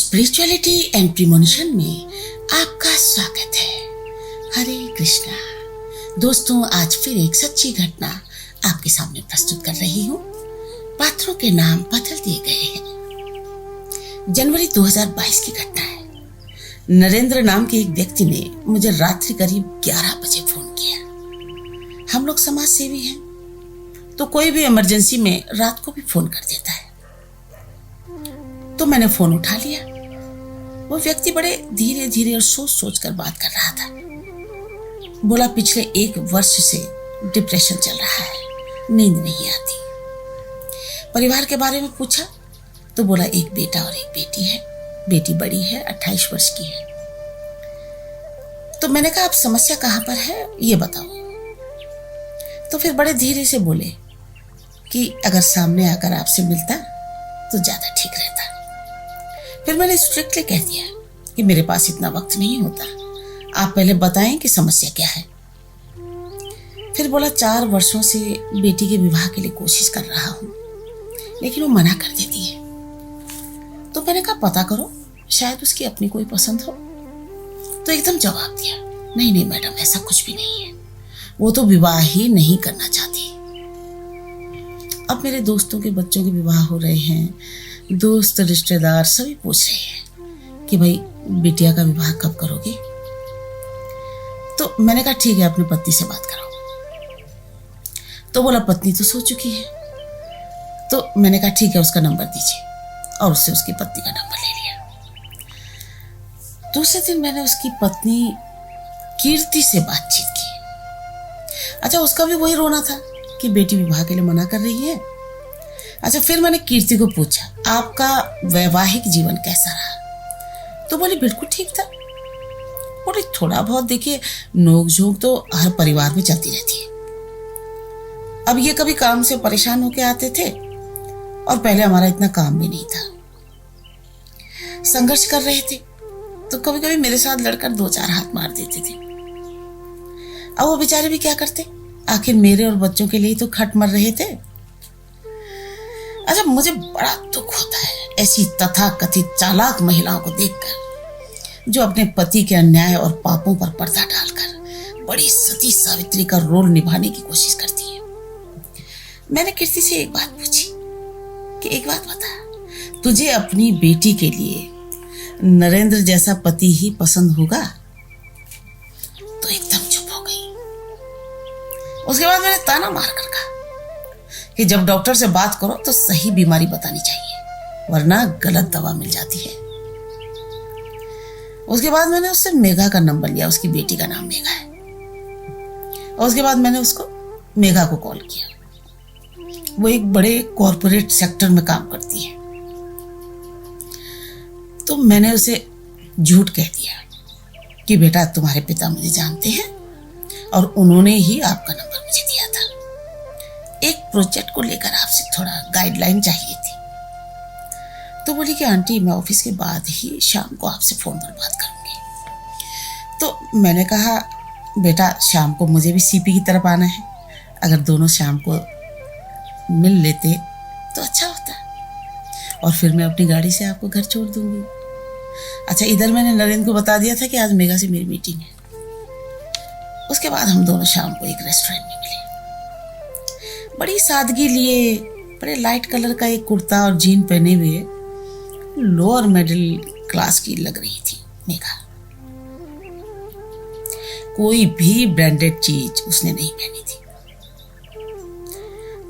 Spirituality and premonition में आपका स्वागत है। हरे कृष्णा। दोस्तों, आज फिर एक सच्ची घटना आपके सामने प्रस्तुत कर रही हूँ। पात्रों के नाम बदल दिए गए हैं। जनवरी 2022 की घटना है। नरेंद्र नाम के एक व्यक्ति ने मुझे रात्रि करीब 11 बजे फोन किया। हम लोग समाज सेवी हैं, तो कोई भी इमरजेंसी में रात को भी फोन कर देता है। तो मैंने फोन उठा लिया। वो व्यक्ति बड़े धीरे धीरे और सोच सोच कर बात कर रहा था। बोला, पिछले 1 वर्ष से डिप्रेशन चल रहा है, नींद नहीं आती। परिवार के बारे में पूछा तो बोला, एक बेटा और एक बेटी है। बेटी बड़ी है, 28 वर्ष की है। तो मैंने कहा, अब समस्या कहाँ पर है ये बताओ। तो फिर बड़े धीरे से बोले कि अगर सामने आकर आपसे मिलता तो ज्यादा ठीक रहता। फिर मैंने स्ट्रिक्टली कह दिया कि मेरे पास इतना वक्त नहीं होता, आप पहले बताएं कि समस्या क्या है। फिर बोला, 4 वर्षों से बेटी के विवाह के लिए कोशिश कर रहा हूं, लेकिन वो मना कर देती है। तो मैंने कहा, पता करो, शायद उसकी अपनी कोई पसंद हो। तो एकदम जवाब दिया, नहीं नहीं मैडम, ऐसा कुछ भी नहीं है, वो तो विवाह ही नहीं करना चाहती। अब मेरे दोस्तों के बच्चों के विवाह हो रहे हैं, दोस्त रिश्तेदार सभी पूछ रहे हैं कि भाई बिटिया का विवाह कब करोगे। तो मैंने कहा, ठीक है, अपनी पत्नी से बात कराओ। तो बोला, पत्नी तो सो चुकी है। तो मैंने कहा, ठीक है, उसका नंबर दीजिए, और उससे उसकी पत्नी का नंबर ले लिया। दूसरे दिन मैंने उसकी पत्नी कीर्ति से बातचीत की। अच्छा, उसका भी वही रोना था कि बेटी विवाह के लिए मना कर रही है। अच्छा, फिर मैंने कीर्ति को पूछा, आपका वैवाहिक जीवन कैसा रहा। तो बोली, बिल्कुल ठीक था। बोली, थोड़ा बहुत देखिए, नोक-झोंक तो हर परिवार में चलती रहती है। अब ये कभी काम से परेशान होके आते थे, और पहले हमारा इतना काम भी नहीं था। संघर्ष कर रहे थे तो कभी कभी मेरे साथ लड़कर 2-4 हाथ मार देते थे। अब वो बेचारे भी क्या करते, आखिर मेरे और बच्चों के लिए तो खट मर रहे थे। अच्छा, मुझे बड़ा दुख होता है ऐसी तथाकथित चालाक महिलाओं को देखकर, जो अपने पति के अन्याय और पापों पर पर्दा डालकर बड़ी सती सावित्री का रोल निभाने की कोशिश करती है। मैंने कीर्ति से एक बात पूछी कि एक बात बता, तुझे अपनी बेटी के लिए नरेंद्र जैसा पति ही पसंद होगा? तो एकदम चुप हो गई। उसके बाद मैंने ताना मारकर कहा कि जब डॉक्टर से बात करो तो सही बीमारी बतानी चाहिए, वरना गलत दवा मिल जाती है। उसके बाद मैंने उससे मेघा का नंबर लिया, उसकी बेटी का नाम मेघा है। और उसके बाद मैंने उसको मेघा को कॉल किया। वो एक बड़े कॉरपोरेट सेक्टर में काम करती है। तो मैंने उसे झूठ कह दिया कि बेटा, तुम्हारे पिता मुझे जानते हैं और उन्होंने ही आपका नंबर मुझे दिया था। एक प्रोजेक्ट को लेकर आपसे थोड़ा गाइडलाइन चाहिए थी। तो बोली कि आंटी, मैं ऑफिस के बाद ही शाम को आपसे फोन पर बात करूंगी। तो मैंने कहा, बेटा, शाम को मुझे भी सीपी की तरफ आना है, अगर दोनों शाम को मिल लेते तो अच्छा होता, और फिर मैं अपनी गाड़ी से आपको घर छोड़ दूंगी। अच्छा, इधर मैंने नरेंद्र को बता दिया था कि आज मेघा से मेरी मीटिंग है। उसके बाद हम दोनों शाम को एक रेस्टोरेंट में मिले। बड़ी सादगी लिए, बड़े लाइट कलर का एक कुर्ता और जीन पहने हुए लोअर मिडिल क्लास की लग रही थी मेघा। कोई भी ब्रांडेड चीज उसने नहीं पहनी थी,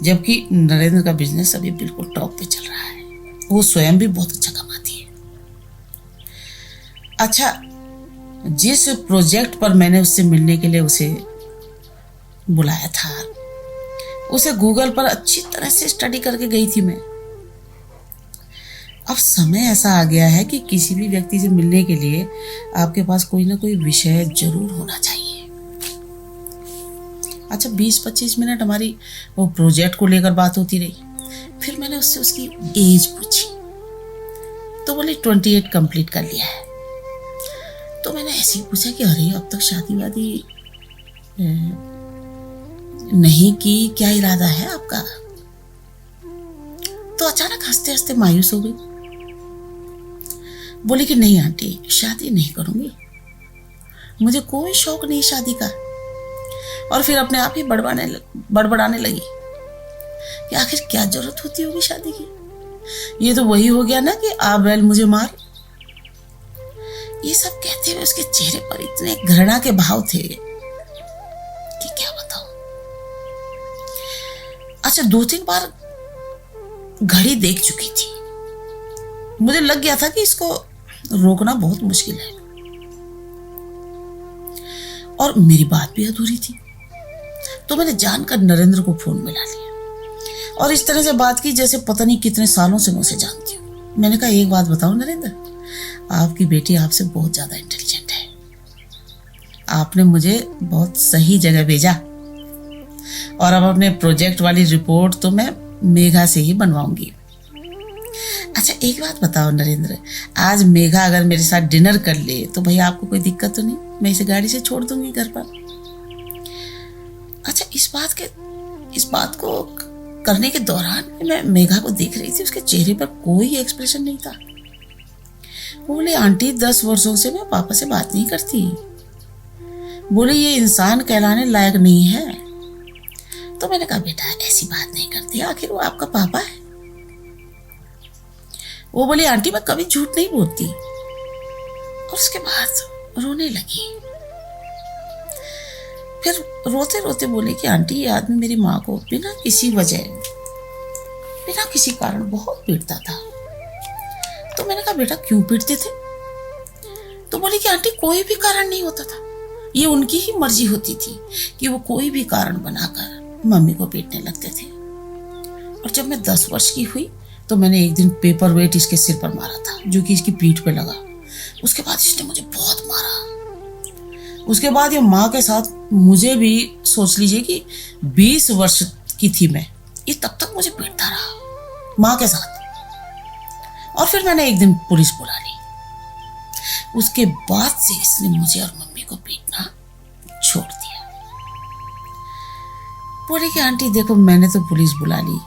जबकि नरेंद्र का बिजनेस अभी बिल्कुल टॉप पे चल रहा है। वो स्वयं भी बहुत अच्छा कमाती है। अच्छा, जिस प्रोजेक्ट पर मैंने उससे मिलने के लिए उसे बुलाया था, उसे गूगल पर अच्छी तरह से स्टडी करके गई थी मैं। अब समय ऐसा आ गया है कि किसी भी व्यक्ति से मिलने के लिए आपके पास कोई ना कोई विषय जरूर होना चाहिए। अच्छा, 20-25 मिनट हमारी वो प्रोजेक्ट को लेकर बात होती रही। फिर मैंने उससे उसकी एज पूछी, तो बोले 28 कंप्लीट कर लिया है। तो मैंने ऐसे ही पूछा कि अरे, अब तक शादी वादी नहीं की, क्या इरादा है आपका? तो अचानक हंसते हंसते मायूस हो गई। बोली कि नहीं आंटी, शादी नहीं करूंगी, मुझे कोई शौक नहीं शादी का। और फिर अपने आप ही बड़बड़ाने लगी कि आखिर क्या जरूरत होती होगी शादी की, ये तो वही हो गया ना कि आ बैल मुझे मार। ये सब कहते हुए उसके चेहरे पर इतने घृणा के भाव थे कि क्या बताऊं। अच्छा, 2-3 बार घड़ी देख चुकी थी, मुझे लग गया था कि इसको रोकना बहुत मुश्किल है। और मेरी बात भी अधूरी थी, तो मैंने जानकर नरेंद्र को फोन मिला लिया और इस तरह से बात की जैसे पता नहीं कितने सालों से मैं उसे जानती हूँ। मैंने कहा, एक बात बताओ नरेंद्र, आपकी बेटी आपसे बहुत ज्यादा इंटेलिजेंट है, आपने मुझे बहुत सही जगह भेजा और अब अपने प्रोजेक्ट वाली रिपोर्ट तो मैं मेघा से ही बनवाऊंगी। अच्छा, एक बात बताओ नरेंद्र, आज मेघा अगर मेरे साथ डिनर कर ले तो भैया आपको कोई दिक्कत तो नहीं? मैं इसे गाड़ी से छोड़ दूंगी घर पर। अच्छा, इस बात को करने के दौरान मैं मेघा को देख रही थी, उसके चेहरे पर कोई एक्सप्रेशन नहीं था। बोले, आंटी 10 वर्षों से मैं पापा से बात नहीं करती। बोले, ये इंसान कहलाने लायक नहीं है। तो मैंने कहा, बेटा ऐसी बात नहीं करती, आखिर वो आपका पापा है। वो बोली, आंटी मैं कभी झूठ नहीं बोलती। और उसके बाद रोने लगी। फिर रोते रोते बोली कि आंटी, ये आदमी मेरी माँ को बिना किसी वजह, बिना किसी कारण बहुत पीटता था। तो मैंने कहा, बेटा क्यों पीटते थे? तो बोली कि आंटी कोई भी कारण नहीं होता था, ये उनकी ही मर्जी होती थी कि वो कोई भी कारण बनाकर मम्मी को पीटने लगते थे। और जब मैं 10 वर्ष की हुई तो मैंने एक दिन पेपर वेट इसके सिर पर मारा था, जो कि इसकी पीठ पे लगा। उसके बाद इसने मुझे बहुत मारा। उसके बाद ये माँ के साथ मुझे भी, सोच लीजिए कि 20 वर्ष की थी मैं, ये तब तक मुझे पीटता रहा माँ के साथ। और फिर मैंने एक दिन पुलिस बुला ली। उसके बाद से इसने मुझे और मम्मी को पीटना छोड़ दिया। बोले कि आंटी देखो, मैंने तो पुलिस बुला ली,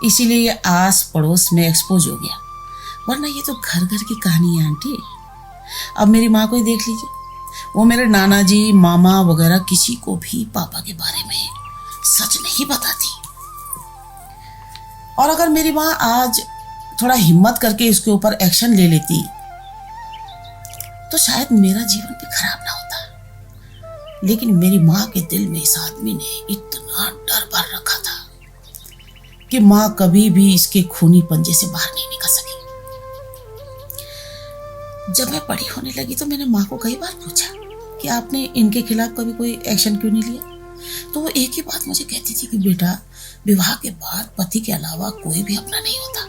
इसीलिए ये आस पड़ोस में एक्सपोज हो गया, वरना ये तो घर घर की कहानी है आंटी। अब मेरी माँ को ही देख लीजिए, वो मेरे नाना जी, मामा वगैरह किसी को भी पापा के बारे में सच नहीं बताती। और अगर मेरी माँ आज थोड़ा हिम्मत करके इसके ऊपर एक्शन ले लेती तो शायद मेरा जीवन भी खराब ना होता। लेकिन मेरी माँ के दिल में इस आदमी ने इतना डर भर रखा था कि माँ कभी भी इसके खूनी पंजे से बाहर नहीं निकल सकी। जब मैं बड़ी होने लगी तो मैंने माँ को कई बार पूछा कि आपने इनके खिलाफ कभी कोई एक्शन क्यों नहीं लिया? तो वो एक ही बात मुझे कहती थी कि बेटा, विवाह के बाद पति के अलावा कोई भी अपना नहीं होता,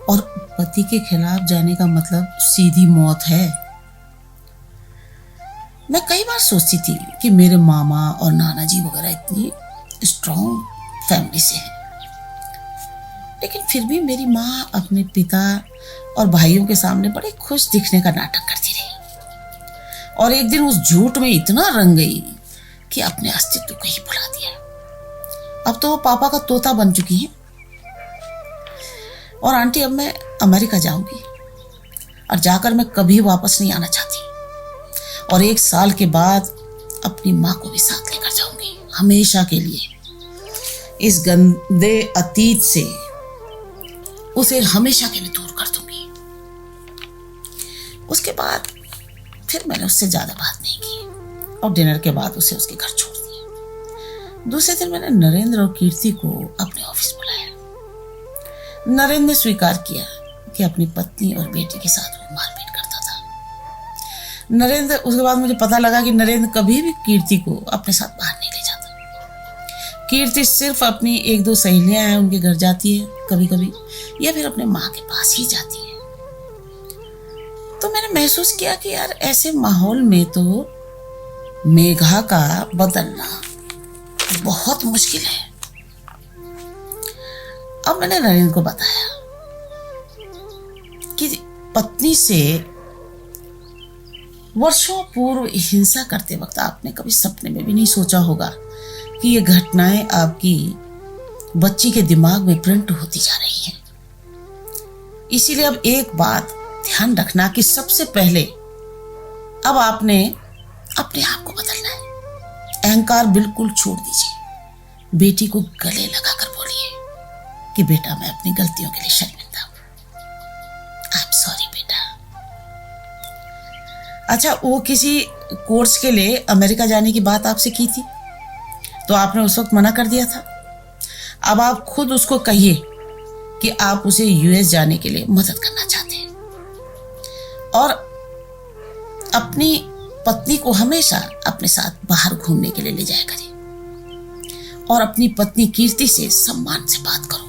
और पति के खिलाफ जाने का मतलब सीधी मौत है। मैं कई बार सोचती थी कि मेरे मामा और नाना जी वगैरह इतनी स्ट्रॉन्ग फैमिली से हैं, लेकिन फिर भी मेरी माँ अपने पिता और भाइयों के सामने बड़े खुश दिखने का नाटक करती रही। और एक दिन उस झूठ में इतना रंग गई कि अपने अस्तित्व को ही भुला दिया। अब तो वो पापा का तोता बन चुकी है। और आंटी, अब मैं अमेरिका जाऊंगी और जाकर मैं कभी वापस नहीं आना चाहती। और 1 साल के बाद अपनी माँ को भी साथ लेकर जाऊंगी, हमेशा के लिए। इस गंदे अतीत से उसे हमेशा के लिए दूर कर दूंगी। उसके बाद फिर मैंने उससे ज्यादा बात नहीं की और डिनर के बाद उसे उसके घर छोड़ दिया। दूसरे दिन मैंने नरेंद्र और कीर्ति को अपने ऑफिस बुलाया। नरेंद्र ने स्वीकार किया कि अपनी पत्नी और बेटी के साथ वो मारपीट करता था। उसके बाद मुझे पता लगा कि नरेंद्र कभी भी कीर्ति को अपने साथ बाहर नहीं ले जाता। कीर्ति सिर्फ अपनी 1-2 सहेलियां हैं, उनके घर जाती है कभी कभी, या फिर अपने माँ के पास ही जाती है। तो मैंने महसूस किया कि यार, ऐसे माहौल में तो मेघा का बदलना बहुत मुश्किल है। अब मैंने नरेंद्र को बताया कि पत्नी से वर्षों पूर्व हिंसा करते वक्त आपने कभी सपने में भी नहीं सोचा होगा कि ये घटनाएं आपकी बच्ची के दिमाग में प्रिंट होती जा रही हैं। इसीलिए अब एक बात ध्यान रखना कि सबसे पहले अब आपने अपने आप को बदलना है। अहंकार बिल्कुल छोड़ दीजिए। बेटी को गले लगाकर बोलिए कि बेटा, मैं अपनी गलतियों के लिए शर्मिंदा हूं। आई एम सॉरी बेटा। अच्छा, वो किसी कोर्स के लिए अमेरिका जाने की बात आपसे की थी तो आपने उस वक्त मना कर दिया था। अब आप खुद उसको कहिए कि आप उसे यूएस जाने के लिए मदद करना चाहते हैं और अपनी पत्नी को हमेशा अपने साथ बाहर घूमने के लिए ले जाया करिए और अपनी पत्नी कीर्ति से सम्मान से बात करो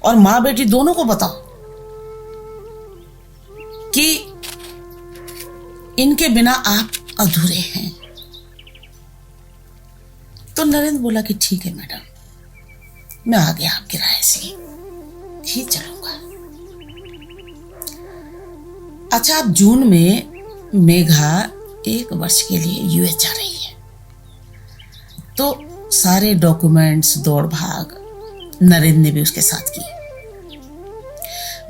और मां बेटी दोनों को बताओ कि इनके बिना आप अधूरे हैं। तो नरेंद्र बोला कि ठीक है मैडम, मैं आगे आपकी राय से ही चलूंगा। अच्छा, अब जून में मेघा 1 वर्ष के लिए यूएस जा रही है तो सारे डॉक्यूमेंट्स दौड़ भाग नरेंद्र ने भी उसके साथ की।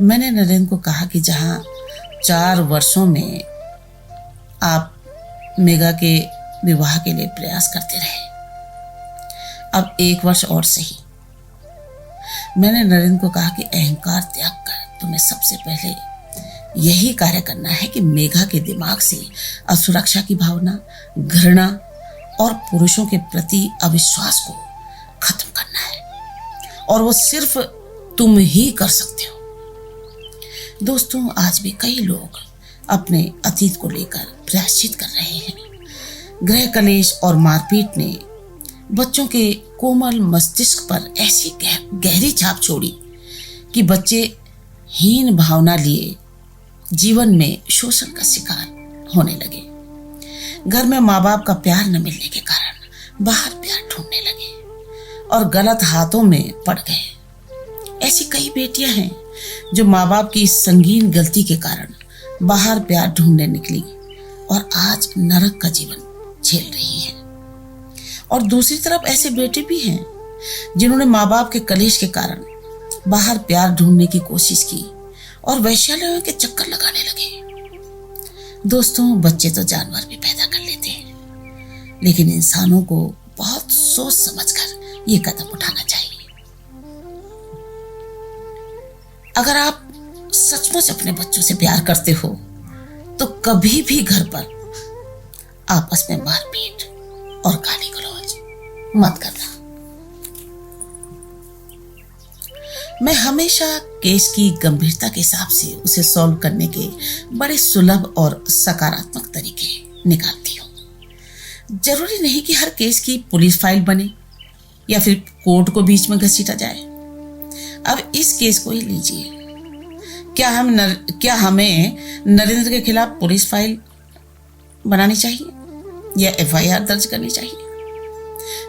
मैंने नरेंद्र को कहा कि जहां 4 वर्षों में आप मेघा के विवाह के लिए प्रयास करते रहे, अब 1 वर्ष और सही। मैंने नरेंद्र को कहा कि अहंकार त्याग कर तुम्हें सबसे पहले यही कार्य करना है कि मेघा के दिमाग से असुरक्षा की भावना, घृणा और पुरुषों के प्रति अविश्वास को खत्म करना है और वो सिर्फ तुम ही कर सकते हो। दोस्तों, आज भी कई लोग अपने अतीत को लेकर प्रायश्चित कर रहे हैं। गृह कलेश और मारपीट ने बच्चों के कोमल मस्तिष्क पर ऐसी गहरी छाप छोड़ी कि बच्चे हीन भावना लिए जीवन में शोषण का शिकार होने लगे। घर में माँ बाप का प्यार न मिलने के कारण बाहर प्यार ढूंढने लगे और गलत हाथों में पड़ गए। ऐसी कई बेटियां हैं जो माँ बाप की इस संगीन गलती के कारण बाहर प्यार ढूंढने निकली और आज नरक का जीवन झेल रही हैं। और दूसरी तरफ ऐसे बेटे भी हैं जिन्होंने माँ बाप के कलेश के कारण बाहर प्यार ढूंढने की कोशिश की और वैश्यालयों के चक्कर लगाने लगे। दोस्तों, बच्चे तो जानवर भी पैदा कर लेते हैं, लेकिन इंसानों को बहुत सोच समझकर ये कदम उठाना चाहिए। अगर आप सचमुच अपने बच्चों से प्यार करते हो तो कभी भी घर पर आपस में मारपीट और गाली गलौज मत करना। मैं हमेशा केस की गंभीरता के हिसाब से उसे सॉल्व करने के बड़े सुलभ और सकारात्मक तरीके निकालती हूँ। जरूरी नहीं कि हर केस की पुलिस फाइल बने या फिर कोर्ट को बीच में घसीटा जाए। अब इस केस को ही लीजिए। क्या हमें नरेंद्र के खिलाफ पुलिस फाइल बनानी चाहिए या एफआईआर दर्ज करनी चाहिए,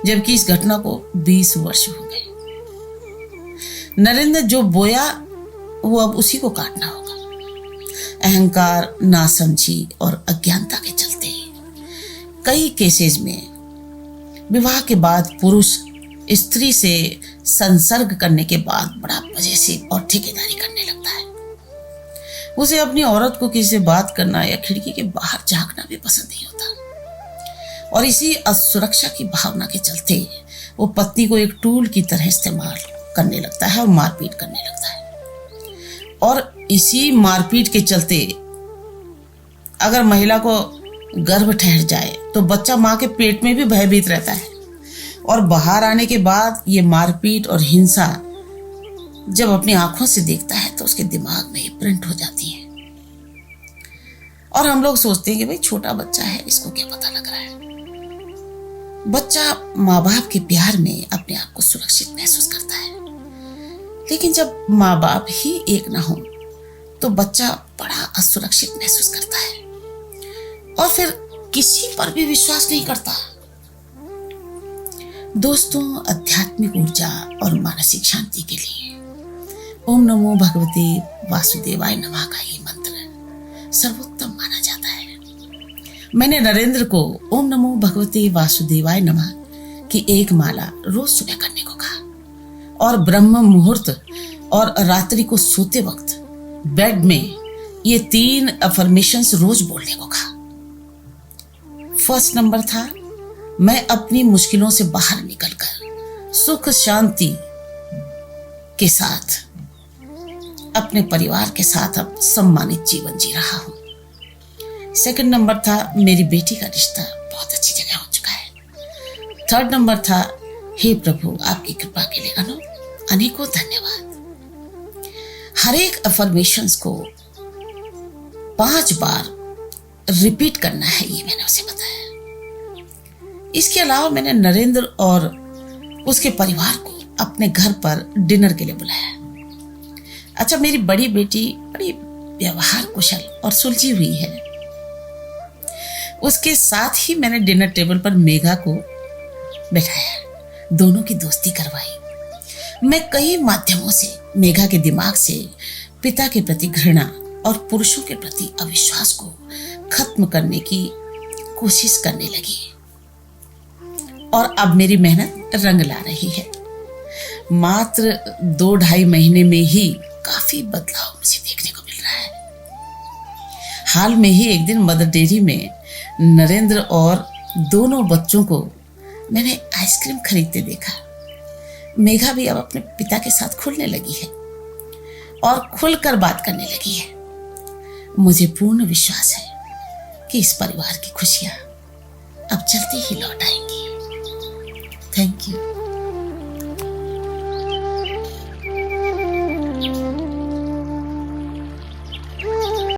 जबकि इस घटना को 20 वर्ष हो गए। नरेंद्र जो बोया वो अब उसी को काटना होगा। अहंकार, नासमझी और अज्ञानता के चलते कई केसेस में विवाह के बाद पुरुष स्त्री से संसर्ग करने के बाद बड़ा पजेसिव और ठेकेदारी करने लगता है। उसे अपनी औरत को किसी से बात करना या खिड़की के बाहर झांकना भी पसंद नहीं होता और इसी असुरक्षा की भावना के चलते वो पत्नी को एक टूल की तरह इस्तेमाल करने लगता है और मारपीट करने लगता है। और इसी मारपीट के चलते अगर महिला को गर्भ ठहर जाए तो बच्चा माँ के पेट में भी भयभीत रहता है और बाहर आने के बाद ये मारपीट और हिंसा जब अपनी आंखों से देखता है तो उसके दिमाग में ही प्रिंट हो जाती है और हम लोग सोचते हैं कि भाई छोटा बच्चा है, इसको क्या पता लग रहा है। बच्चा माँ बाप के प्यार में अपने आप को सुरक्षित महसूस करता है, लेकिन जब माँ बाप ही एक ना हो तो बच्चा बड़ा असुरक्षित महसूस करता है और फिर किसी पर भी विश्वास नहीं करता। दोस्तों, आध्यात्मिक ऊर्जा और मानसिक शांति के लिए ओम नमो भगवते वासुदेवाय नमः का ही मंत्र सर्वोत्तम माना जाता है। मैंने नरेंद्र को ओम नमो भगवते वासुदेवाय नमः की एक माला रोज सुबह करने को कहा और ब्रह्म मुहूर्त और रात्रि को सोते वक्त बेड में ये 3 अफर्मेशंस रोज बोलने को कहा। फर्स्ट नंबर था, मैं अपनी मुश्किलों से बाहर निकलकर सुख शांति के साथ अपने परिवार के साथ अब सम्मानित जीवन जी रहा हूं। सेकंड नंबर था, मेरी बेटी का रिश्ता बहुत अच्छी जगह हो चुका है। थर्ड नंबर था, हे प्रभु आपकी कृपा के लिए अनेकों धन्यवाद। हर एक अफर्मेशंस को 5 बार रिपीट करना है, ये मैंने उसे बताया। इसके अलावा मैंने नरेंद्र और उसके परिवार को अपने घर पर डिनर के लिए बुलाया। अच्छा, मेरी बड़ी बेटी बड़ी व्यवहार कुशल और सुलझी हुई है। उसके साथ ही मैंने डिनर टेबल पर मेघा को बैठाया, दोनों की दोस्ती करवाई। मैं कई माध्यमों से मेघा के दिमाग से पिता के प्रति घृणा और पुरुषों के प्रति अविश्वास को खत्म करने की कोशिश करने लगी और अब मेरी मेहनत रंग ला रही है। मात्र 2-2.5 महीने में ही काफी बदलाव मुझे देखने को मिल रहा है। हाल में ही एक दिन मदर डेयरी में नरेंद्र और दोनों बच्चों को मैंने आइसक्रीम खरीदते देखा। मेघा भी अब अपने पिता के साथ खुलने लगी है और खुलकर बात करने लगी है। मुझे पूर्ण विश्वास है कि इस परिवार की खुशियां अब जल्दी ही लौट आएंगी। Thank you.